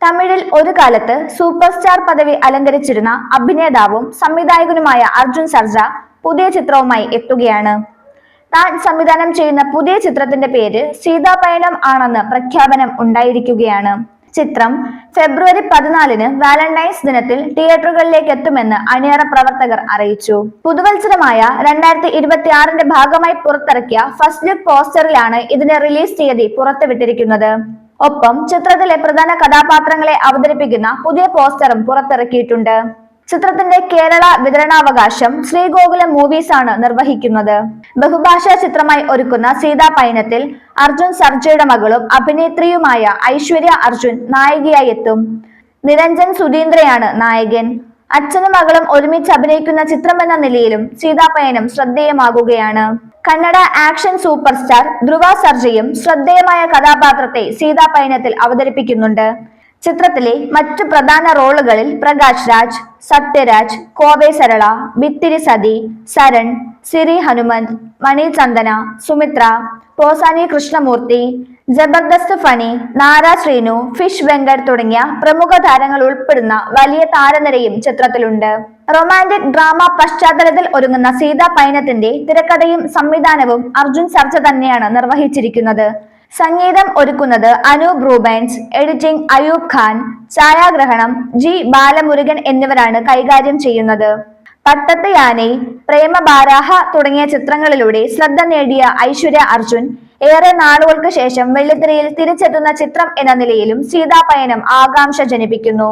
തമിഴിൽ ഒരു കാലത്ത് സൂപ്പർ സ്റ്റാർ പദവി അലങ്കരിച്ചിരുന്ന അഭിനേതാവും സംവിധായകനുമായ അർജുൻ സർജ പുതിയ ചിത്രവുമായി എത്തുകയാണ്. താൻ സംവിധാനം ചെയ്യുന്ന പുതിയ ചിത്രത്തിന്റെ പേര് സീതാപയണം ആണെന്ന് പ്രഖ്യാപനം ഉണ്ടായിരിക്കുകയാണ്. ചിത്രം ഫെബ്രുവരി 14-ന് വാലന്റൈൻസ് ദിനത്തിൽ തിയേറ്ററുകളിലേക്ക് എത്തുമെന്ന് അണിയറ പ്രവർത്തകർ അറിയിച്ചു. പുതുവത്സരമായ 2026-ന്റെ ഭാഗമായി പുറത്തിറക്കിയ ഫസ്റ്റ് ലുക്ക് പോസ്റ്ററിലാണ് ഇതിന്റെ റിലീസ് തീയതി പുറത്തുവിട്ടിരിക്കുന്നത്. ഒപ്പം ചിത്രത്തിലെ പ്രധാന കഥാപാത്രങ്ങളെ അവതരിപ്പിക്കുന്ന പുതിയ പോസ്റ്ററും പുറത്തിറക്കിയിട്ടുണ്ട്. ചിത്രത്തിന്റെ കേരള വിതരണാവകാശം ശ്രീഗോകുലം മൂവീസ് ആണ് നിർവഹിക്കുന്നത്. ബഹുഭാഷാ ചിത്രമായി ഒരുക്കുന്ന സീതാപയണത്തിൽ അർജുൻ സർജയുടെ മകളും അഭിനേത്രിയുമായ ഐശ്വര്യ അർജുൻ നായികയായി എത്തും. നിരഞ്ജൻ സുധീന്ദ്രയാണ് നായകൻ. അച്ഛനും മകളും ഒരുമിച്ച് അഭിനയിക്കുന്ന ചിത്രമെന്ന നിലയിലും സീതാപയണം ശ്രദ്ധേയമാകുകയാണ്. കന്നഡ ആക്ഷൻ സൂപ്പർ സ്റ്റാർ ധ്രുവ സർജയും ശ്രദ്ധേയമായ കഥാപാത്രത്തെ സീതാപയണത്തിൽ അവതരിപ്പിക്കുന്നുണ്ട്. ചിത്രത്തിലെ മറ്റു പ്രധാന റോളുകളിൽ പ്രകാശ് രാജ്, സത്യരാജ്, കോവെ സരള, ബിത്തിരി സതി, സരൺ, സിരി ഹനുമന്ത്, മണി ചന്ദന, സുമിത്ര, പോസാനി കൃഷ്ണമൂർത്തി, ജബർദസ്ത് ഫണി, നാര ശ്രീനു, ഫിഷ് വെങ്കട് തുടങ്ങിയ പ്രമുഖ താരങ്ങൾ ഉൾപ്പെടുന്ന വലിയ താരനിരയും ചിത്രത്തിലുണ്ട്. റൊമാന്റിക് ഡ്രാമ പശ്ചാത്തലത്തിൽ ഒരുങ്ങുന്ന സീതാപയണത്തിന്റെ തിരക്കഥയും സംവിധാനവും അർജുൻ സർജ തന്നെയാണ് നിർവഹിച്ചിരിക്കുന്നത്. സംഗീതം ഒരുക്കുന്നത് അനൂപ് റൂബൻസ്, എഡിറ്റിംഗ് അയൂബ് ഖാൻ, ഛായാഗ്രഹണം ജി ബാലമുരുകൻ എന്നിവരാണ് കൈകാര്യം ചെയ്യുന്നത്. പട്ടത്ത് യാനൈ, പ്രേമബാരാഹ തുടങ്ങിയ ചിത്രങ്ങളിലൂടെ ശ്രദ്ധ നേടിയ ഐശ്വര്യ അർജുൻ ഏറെ നാളുകൾക്ക് ശേഷം വെള്ളിത്തിരയിൽ തിരിച്ചെത്തുന്ന ചിത്രം എന്ന നിലയിലും സീതാപയണം ആകാംക്ഷ ജനിപ്പിക്കുന്നു.